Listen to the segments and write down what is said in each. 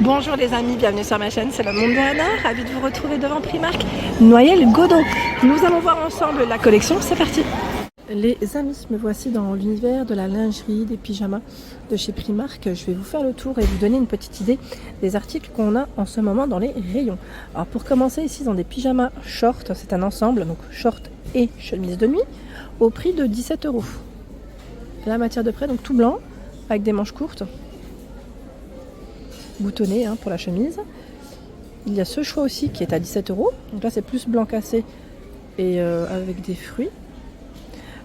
Bonjour les amis, bienvenue sur ma chaîne, c'est le monde de Anna, ravie de vous retrouver devant Primark Noël Godot. Nous allons voir ensemble la collection, c'est parti. Les amis, me voici dans l'univers de la lingerie, des pyjamas de chez Primark. Je vais vous faire le tour et vous donner une petite idée des articles qu'on a en ce moment dans les rayons. Alors pour commencer, ici dans des pyjamas short, c'est un ensemble, donc short et chemise de nuit, au prix de 17 €. La matière de prêt, donc tout blanc, avec des manches courtes. Boutonné pour la chemise. Il y a ce choix aussi qui est à 17 €. Donc là c'est plus blanc cassé et avec des fruits.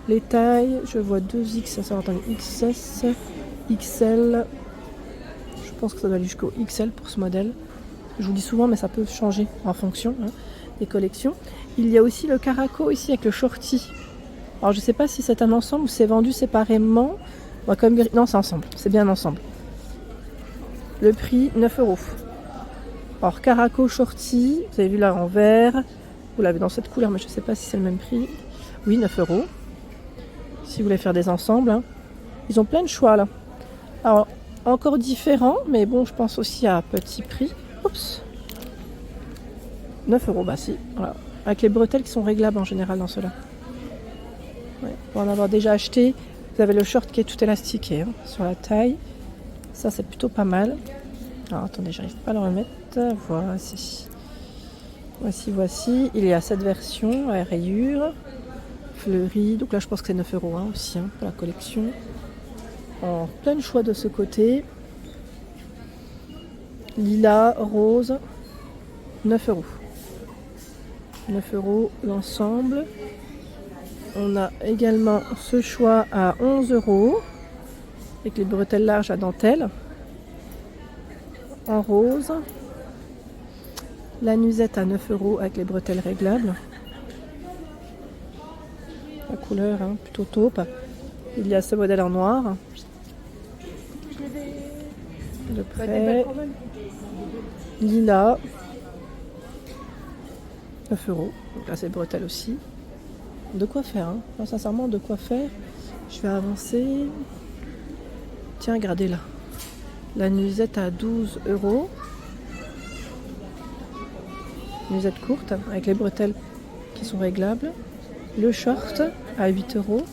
Les tailles, je vois 2X, ça va attendre XS, XL. Je pense que ça doit aller jusqu'au XL pour ce modèle. Je vous dis souvent mais ça peut changer en fonction des collections. Il y a aussi le caraco ici avec le shorty. Alors je sais pas si c'est un ensemble ou c'est vendu séparément. On va quand même vérifier. Non, c'est ensemble, c'est bien un ensemble. Le prix 9 €. Alors caraco shorty, vous avez vu là en vert, vous l'avez dans cette couleur mais je ne sais pas si c'est le même prix. Oui, 9 €. Si vous voulez faire des ensembles, ils ont plein de choix là. Alors encore différents, mais bon, je pense aussi à petit prix. Oups, 9 €, bah si, voilà. Avec les bretelles qui sont réglables en général dans ceux-là. Ouais, pour en avoir déjà acheté, vous avez le short qui est tout élastiqué sur la taille. Ça c'est plutôt pas mal. Alors attendez, j'arrive pas à le remettre. Voici. Voici. Il y a cette version à rayures, fleurie. Donc là je pense que c'est 9 € aussi pour la collection. En plein de choix de ce côté. Lilas, rose, 9 €. 9 € l'ensemble. On a également ce choix à 11 € avec les bretelles larges à dentelle en rose. La nuisette à 9 € avec les bretelles réglables. La couleur plutôt taupe. Il y a ce modèle en noir. De près. Lilas. 9 €. Donc là c'est bretelles aussi. De quoi faire Non, sincèrement de quoi faire. Je vais avancer. Tiens, regardez là. La nuisette à 12 €. Nuisette courte avec les bretelles qui sont réglables. Le short à 8 €.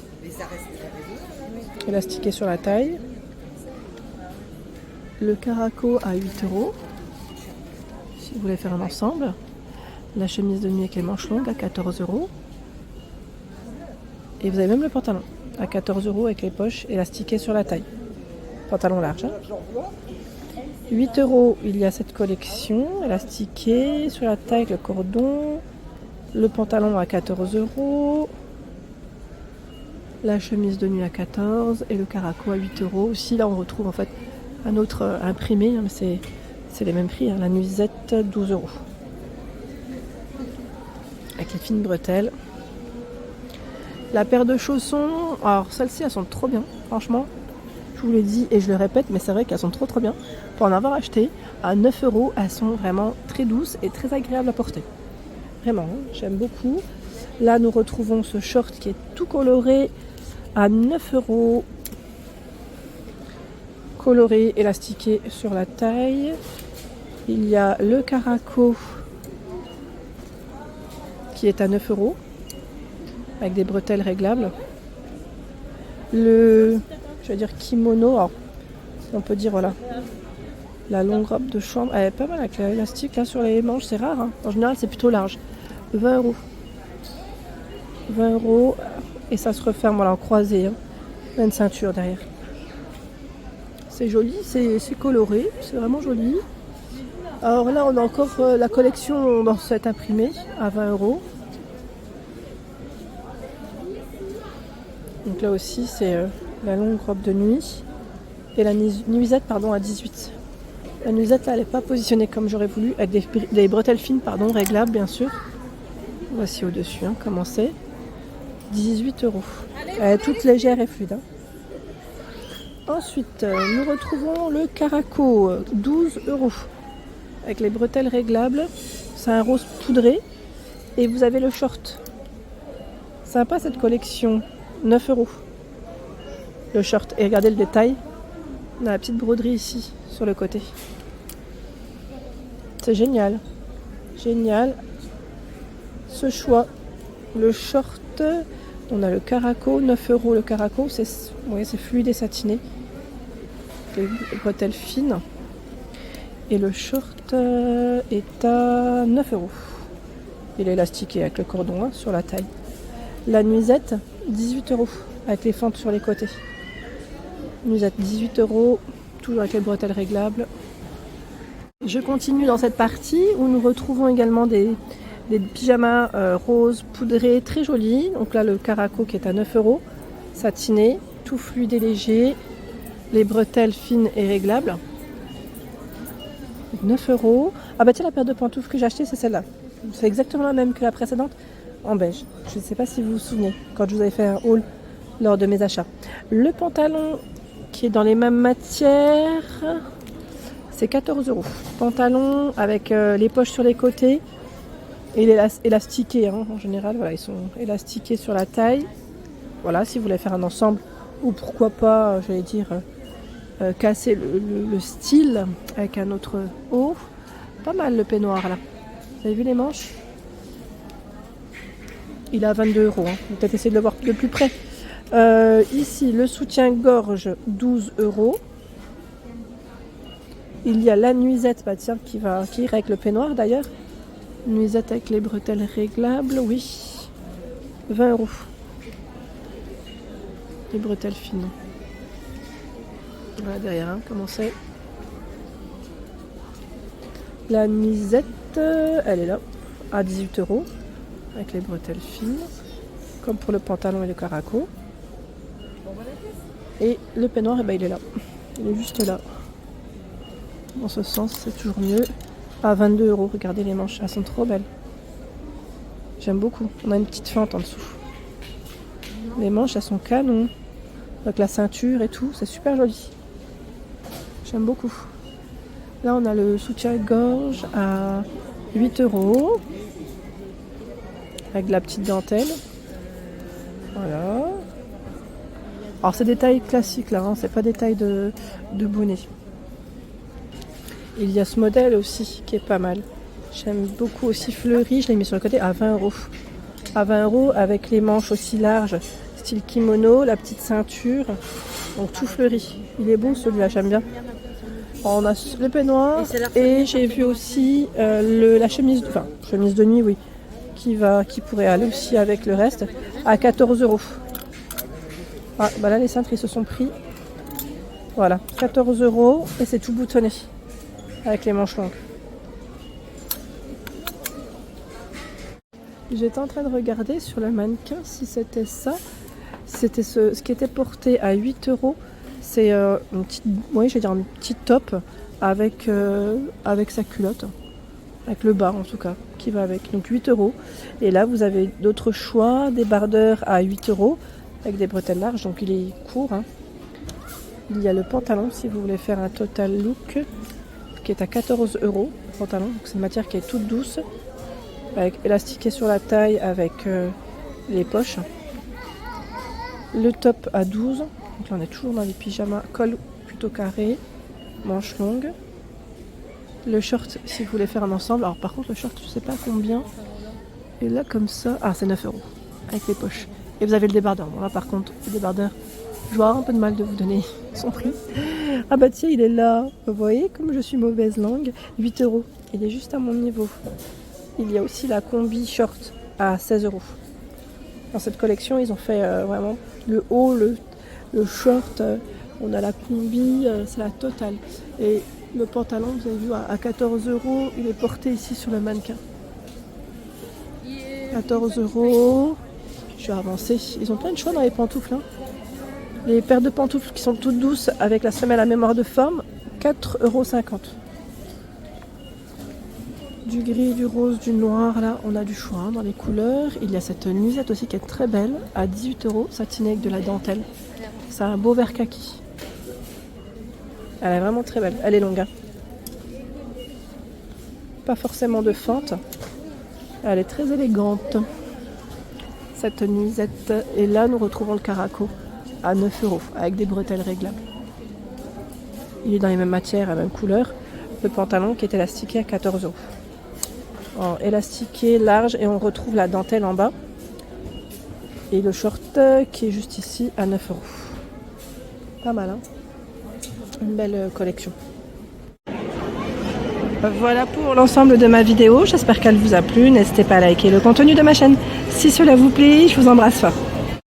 Élastiqué sur la taille. Le caraco à 8 €. Si vous voulez faire un ensemble. La chemise de nuit avec les manches longues à 14 €. Et vous avez même le pantalon à 14 € avec les poches élastiquées sur la taille. Pantalon large. 8 €, il y a cette collection élastiquée sur la taille avec le cordon. Le pantalon à 14 €. La chemise de nuit à 14 € et le caraco à 8 € aussi. Là on retrouve en fait un autre imprimé, mais c'est les mêmes prix. La nuisette 12 €. Avec les fines bretelles. La paire de chaussons, alors celles-ci elles sont trop bien, franchement. Je vous l'ai dit et je le répète, mais c'est vrai qu'elles sont trop bien. Pour en avoir acheté à 9 €, elles sont vraiment très douces et très agréables à porter. Vraiment, j'aime beaucoup. Là, nous retrouvons ce short qui est tout coloré à 9 €. Coloré, élastiqué sur la taille. Il y a le caraco qui est à 9 € avec des bretelles réglables. Le kimono, alors, on peut dire voilà, la longue robe de chambre, elle est pas mal avec l'élastique là sur les manches, c'est rare. En général c'est plutôt large. 20 €. 20 € et ça se referme voilà, en croisée. Il y a une ceinture derrière. C'est joli, c'est coloré, c'est vraiment joli. Alors là on a encore la collection dans cet imprimé à 20 €. Donc là aussi c'est la longue robe de nuit et la nuisette à 18. La nuisette là elle n'est pas positionnée comme j'aurais voulu avec des bretelles fines réglables bien sûr. Voici au dessus comment c'est. 18 €. Elle est toute légère et fluide. Ensuite nous retrouvons le caraco 12 € avec les bretelles réglables. C'est un rose poudré et vous avez le short. Sympa cette collection. 9 €. Le short. Et regardez le détail. On a la petite broderie ici, sur le côté. C'est génial. Génial. Ce choix. Le short, on a le caraco, 9 € le caraco. C'est fluide et satiné. Les bretelles fines. Et le short est à 9 €. Il est élastiqué avec le cordon hein, sur la taille. La nuisette, 18 € avec les fentes sur les côtés. Nuisette, 18 €, toujours avec les bretelles réglables. Je continue dans cette partie où nous retrouvons également des pyjamas roses poudrés très jolis. Donc là, le caraco qui est à 9 €, satiné, tout fluide et léger. Les bretelles fines et réglables. 9 €. Ah bah tiens, la paire de pantoufles que j'ai achetée, c'est celle-là. C'est exactement la même que la précédente, en beige. Je ne sais pas si vous vous souvenez, quand je vous avais fait un haul lors de mes achats. Le pantalon qui est dans les mêmes matières, c'est 14 €. Pantalon avec les poches sur les côtés et il est élastiqué hein, en général. Voilà, ils sont élastiqués sur la taille. Voilà, si vous voulez faire un ensemble ou pourquoi pas, j'allais dire, casser le style avec un autre haut. Pas mal le peignoir là. Vous avez vu les manches? Il est à 22 €. Hein. Je vais peut-être essayer de le voir de plus près. Ici, le soutien-gorge, 12 €. Il y a la nuisette, bah tiens, qui irait avec le peignoir d'ailleurs. Nuisette avec les bretelles réglables, oui. 20 €. Les bretelles fines. Voilà derrière, hein, comment c'est. La nuisette, elle est là, à 18 €, avec les bretelles fines, comme pour le pantalon et le caraco. Et le peignoir, eh ben, il est là. Il est juste là. Dans ce sens, c'est toujours mieux. À 22 €, regardez les manches, elles sont trop belles. J'aime beaucoup. On a une petite fente en dessous. Les manches, elles sont canon. Avec la ceinture et tout, c'est super joli. J'aime beaucoup. Là, on a le soutien-gorge à 8 €. Avec de la petite dentelle. Voilà. Alors, c'est des tailles classiques là, hein, c'est pas des tailles de bonnet. Il y a ce modèle aussi qui est pas mal. J'aime beaucoup aussi fleuri, je l'ai mis sur le côté à 20 €. À 20 € avec les manches aussi larges, style kimono, la petite ceinture. Donc tout fleuri. Il est beau celui-là, j'aime bien. On a le peignoir et j'ai vu aussi la chemise de nuit, oui, qui pourrait aller aussi avec le reste à 14 €. Ah, bah là les cintres ils se sont pris. Voilà, 14 € et c'est tout boutonné avec les manches longues. J'étais en train de regarder sur le mannequin si c'était ça. C'était ce qui était porté à 8 €. C'est une petite top avec sa culotte, avec le bas en tout cas, qui va avec. Donc 8 €. Et là vous avez d'autres choix, débardeurs à 8 € avec des bretelles larges, donc il est court. Hein. Il y a le pantalon si vous voulez faire un total look qui est à 14 € le pantalon. Donc c'est une matière qui est toute douce, avec élastiqué sur la taille avec les poches. Le top à 12 €. Donc là on est toujours dans les pyjamas, col plutôt carré, manches longues. Le short si vous voulez faire un ensemble. Alors par contre le short je sais pas combien. Et là comme ça, c'est 9 € avec les poches. Et vous avez le débardeur. Bon là par contre le débardeur, je vais avoir un peu de mal de vous donner son prix. Ah bah tiens il est là. Vous voyez comme je suis mauvaise langue. 8 €. Il est juste à mon niveau. Il y a aussi la combi short à 16 €. Dans cette collection ils ont fait vraiment le haut, le short, on a la combi, c'est la totale. Et le pantalon, vous avez vu, à 14 €, il est porté ici sur le mannequin. 14 €. Je vais avancer. Ils ont plein de choix dans les pantoufles. Hein. Les paires de pantoufles qui sont toutes douces avec la semelle à mémoire de forme, 4,50 €. Du gris, du rose, du noir, là, on a du choix hein, dans les couleurs. Il y a cette nuisette aussi qui est très belle, à 18 €, satinée avec de la dentelle. C'est un beau vert kaki. Elle est vraiment très belle. Elle est longue. Hein. Pas forcément de fente. Elle est très élégante. Cette nuisette. Et là, nous retrouvons le caraco à 9 € avec des bretelles réglables. Il est dans les mêmes matières, la même couleur. Le pantalon qui est élastiqué à 14 euros. En élastiqué large et on retrouve la dentelle en bas. Et le short qui est juste ici à 9 euros. Pas mal, hein? Une belle collection. Voilà pour l'ensemble de ma vidéo. J'espère qu'elle vous a plu. N'hésitez pas à liker le contenu de ma chaîne. Si cela vous plaît, je vous embrasse fort.